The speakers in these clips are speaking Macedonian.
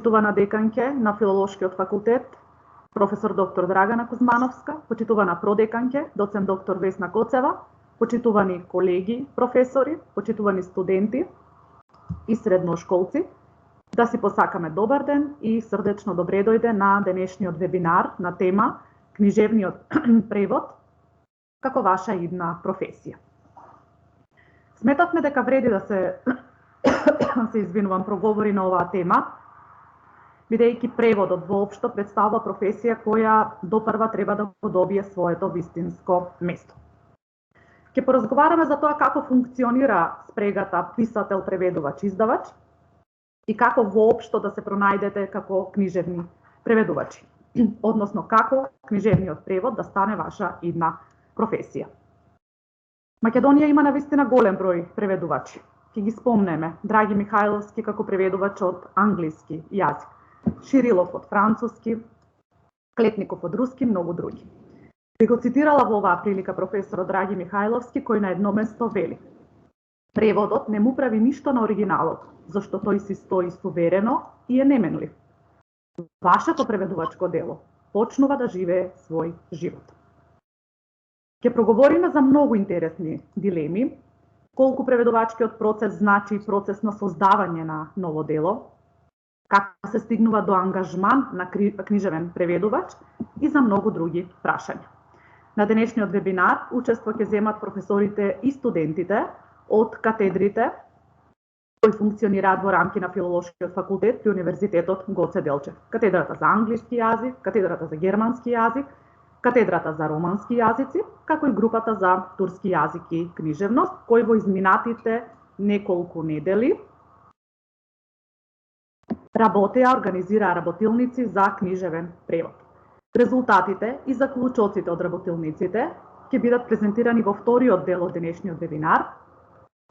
почитувана деканке на Филолошкиот факултет, професор доктор Драгана Кузмановска, почитувана продеканке, доцент доктор Весна Коцева, почитувани колеги, професори, почитувани студенти и средношколци, да си посакаме добар ден и срдечно добре дојде на денешниот вебинар на тема книжевниот превод како ваша идна професија. Сметавме дека вреди да се проговори на оваа тема, бидејќи преводот воопшто представува професија која допрва треба да го добие своето вистинско место. Ќе поразговараме за тоа како функционира спрегата писател-преведувач-издавач и како воопшто да се пронајдете како книжевни преведувачи, односно како книжевниот превод да стане ваша идна професија. Македонија има навистина голем број преведувачи. Ќе ги спомнеме Драги Михајловски како преведувач од англиски јазик, Ширилов од француски, Клетников од руски, многу други. Би го цитирала во оваа прилика професорот Драги Михајловски, кој на едно место вели: преводот не му прави ништо на оригиналот, зашто тој си стои суверено и е неменлив. Вашето преведувачко дело почнува да живее свој живот. Ќе проговориме за многу интересни дилеми, колку преведувачкиот процес значи процес на создавање на ново дело, како се стигнува до ангажман на книжевен преведувач и за многу други прашања. На денешниот вебинар учество ќе земат професорите и студентите од катедрите кои функционираат во рамки на Филолошкиот факултет при Универзитетот Гоце Делчев. Катедрата за англиски јазик, катедрата за германски јазик, катедрата за романски јазици, како и групата за турски јазик и книжевност, кои во изминатите неколку недели работеа, организираа работилници за книжевен превод. Резултатите и заклучоците од работилниците ќе бидат презентирани во вториот дел од денешниот вебинар,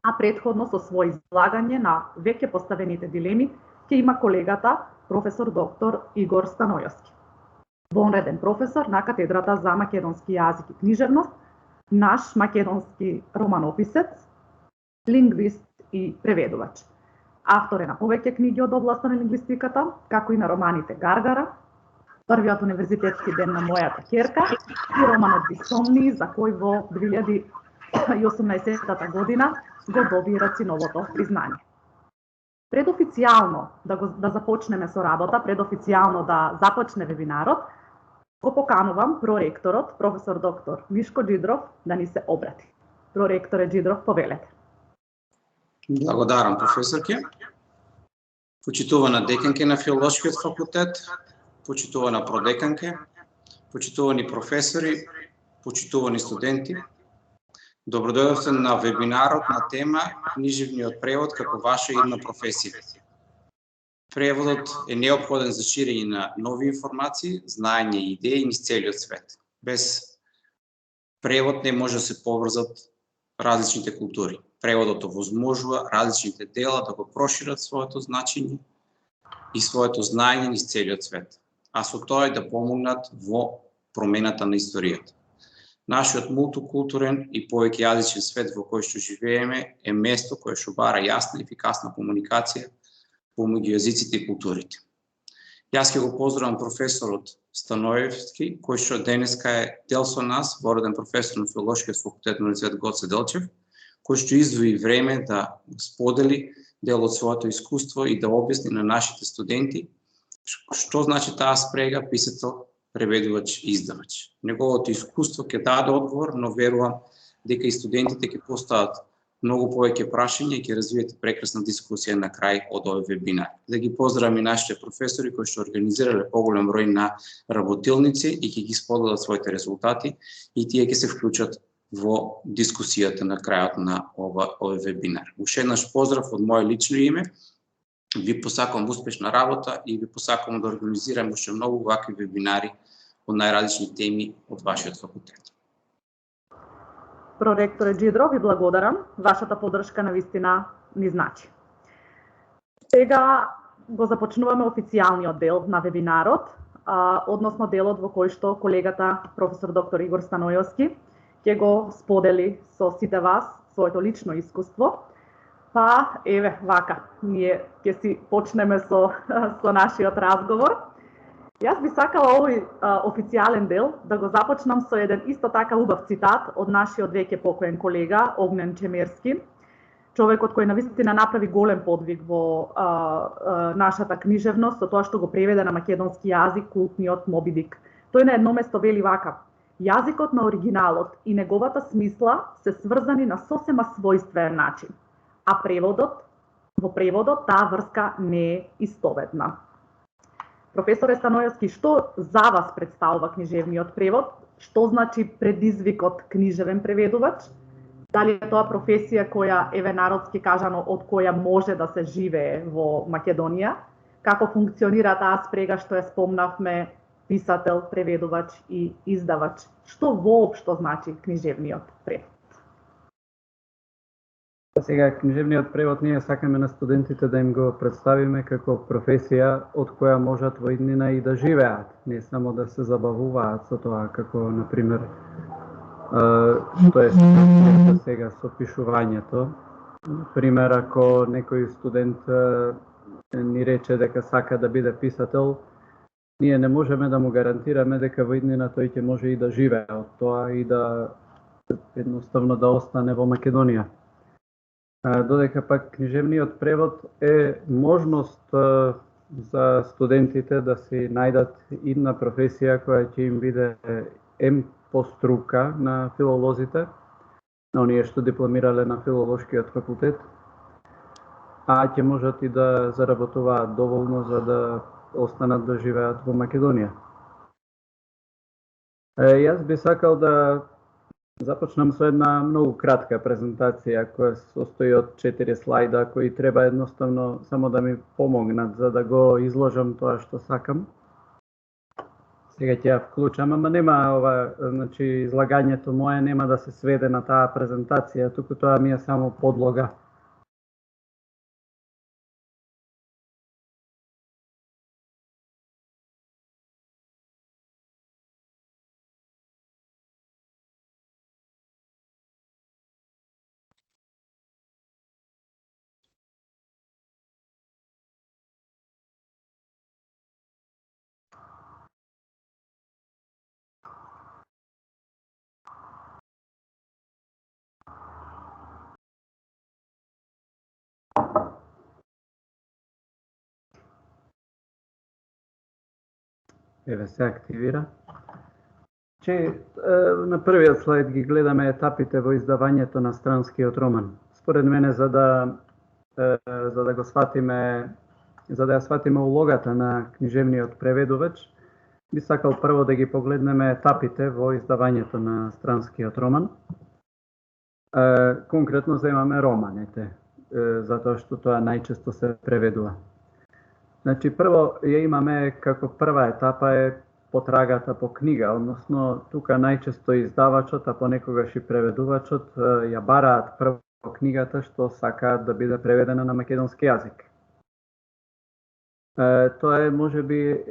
а претходно со свој излагање на веќе поставените дилеми ќе има колегата професор доктор Игор Станојовски, вонреден професор на катедрата за македонски јазик и книжевност, наш македонски романописец, лингвист и преведувач. Автор е на повеќе книги од областа на лингвистиката, како и на романите Гаргара, Првиот универзитетски ден на мојата ќерка и романот Бисомни, за кој во 2018 година го доби Рациновото признање. Пред официјално да започнеме со работа, пред официјално да започне вебинарот, го поканувам проректорот, професор доктор Мишко Джидров, да ни се обрати. Проректоре Джидров, повелете. Благодарам, професорке. Почитувана деканке на Филолошкиот факултет, почитувана продеканке, почитувани професори, почитувани студенти. Добродојдовте на вебинарот на тема книжевниот превод како ваша идна професија. Преводот е неопходен за ширење на нови информации, знаење и идеи низ целиот свет. Без превод не може да се поврзат различните култури. Преводот овозможува различните дела да го прошират своето значење и своето знаење низ целиот свет, а со тоа и да помогнат во промената на историјата. Нашиот мултикултурен и повеќе јазичен свет во кој што живееме е место кое што бара јасна и ефикасна комуникација помеѓу јазиците и културите. Јас ќе го поздравам професорот Станојевски, кој што денеска е дел со нас, вореден професор на Филолошкиот факултет на Универзитет Гоце Делчев, кој што издвои време да сподели дел од своето искуство и да објасни на нашите студенти што значи таа спрега писател, преведувач и издавач. Неговото искуство ќе даде одговор, но верувам дека и студентите ќе постават многу повеќе прашања и ќе развиете прекрасна дискусија на крај од овој вебинар. Да ги поздравам и нашите професори кои што организирале поголем број на работилници и ќе ги споделат своите резултати и тие ќе се вклучат во дискусијата на крајот на овој вебинар. Уште еднаш поздрав од моје лично име. Ви посакувам успешна работа и ви посакувам да организираме уште многу вакви вебинари од најразлични теми од вашиот факултет. Проректоре Джидров, ви благодарам. Вашата поддршка навистина ни значи. Сега го започнуваме официјалниот дел на вебинарот, односно делот во кој што колегата професор доктор Игор Станојовски ќе го сподели со сите вас своето лично искуство Па, еве, вака, ние ќе си почнеме со нашиот разговор. Јас би сакала овој официјален дел да го започнам со еден исто така убав цитат од нашиот веќе покоен колега Огнен Чемерски, човекот кој навистина направи голем подвиг во нашата книжевност со тоа што го преведе на македонски јазик култниот Моби Дик. Тој на едно место вели вака: јазикот на оригиналот и неговата смисла се сврзани на сосема својствен начин, а во преводот таа врска не е истоветна. Професоре Станојевски, што за вас представува книжевниот превод? Што значи предизвикот книжевен преведувач? Дали е тоа професија која, еве народски кажано, од која може да се живее во Македонија? Како функционира таа спрега што ја спомнавме, писател, преведувач и издавач? Што воопшто значи книжевниот превод? Сега, книжевниот превод ние сакаме на студентите да им го представиме како професија од која можат во иднина и да живеат, не само да се забавуваат со тоа, како, например, што е сега со пишувањето. Например, ако некој студент ни рече дека сака да биде писател, ние не можеме да му гарантираме дека во иднина тој ќе може и да живее од тоа и да едноставно да остане во Македонија. Додека пак книжевниот превод е можност за студентите да си најдат идна професија која ќе им биде по струка на филолозите, на оние што дипломирале на филолошкиот факултет, а ќе можат и да заработуваат доволно за да останат да живеат во Македонија. Јас би сакал да започнам со една многу кратка презентација која се состои од 4 слајда кои треба едноставно само да ми помогнат за да го изложам тоа што сакам. Сега ќе ја вклучам, ама нема значи излагањето мое нема да се сведе на таа презентација, туку тоа ми е само подлога. Еве се активира. На првиот слайд ги гледаме етапите во издавањето на странскиот роман. Според мене, за да ја сватиме улогата на книжевниот преведувач, би сакал прво да ги погледнеме етапите во издавањето на странскиот роман. Конкретно земаме романите, затоа што тоа најчесто се преведува. Значи, прво ја имаме како прва етапа е потрагата по книга, односно тука најчесто издавачот, а понекогаш и преведувачот ја бараат прво книгата што сакаат да биде преведена на македонски јазик. Тоа е можеби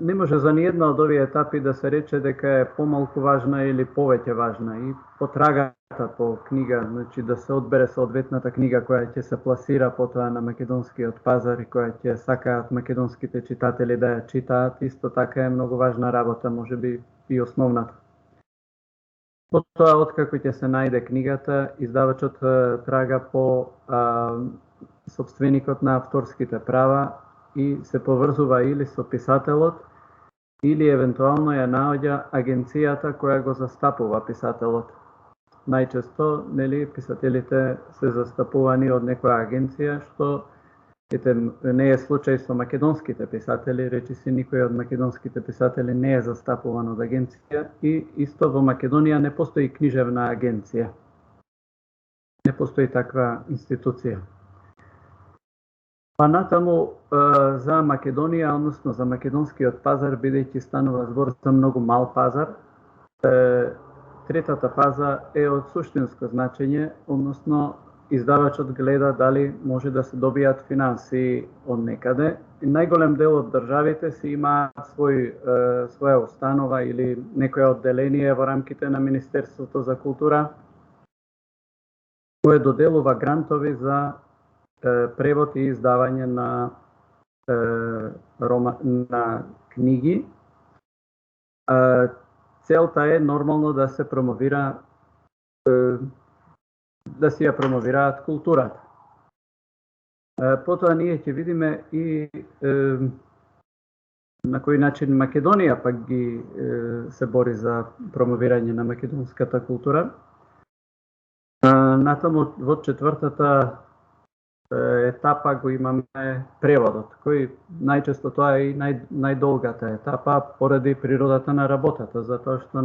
не може за ниедна од овие етапи да се рече дека е помалку важна или повеќе важна. И потрагата по книга, значи да се одбере соодветната книга која ќе се пласира потоа на македонскиот пазар и која ќе сакаат македонските читатели да ја читаат, исто така е многу важна работа, можеби и основната. Потоа, откако ќе се најде книгата, издавачот трага по собственикот на авторските права и се поврзува или со писателот, или евентуално ја наоѓа агенцијата која го застапува писателот. Најчесто, писателите се застапувани од некоја агенција, што не е случај со македонските писатели, речиси никој од македонските писатели не е застапуван од агенција и исто во Македонија не постои книжевна агенција. Не постои таква институција. Па натаму за Македонија, односно за македонскиот пазар, бидејќи станува збор за многу мал пазар, третата фаза е од суштинско значење, односно издавачот гледа дали може да се добијат финанси од некаде. И најголем дел од државите си имаат своја установа или некоја одделение во рамките на Министерството за култура, кој доделува грантови за превод и издавање на книги. Целта е нормално да се промовира, да си ја промовираат културата. Потоа ние ќе видиме и на кој начин Македонија пак ги се бори за промовирање на македонската култура. Натаму во четвртата етапа го имаме преводот, кој најчесто тоа е и најдолгата етапа поради природата на работата, затоа што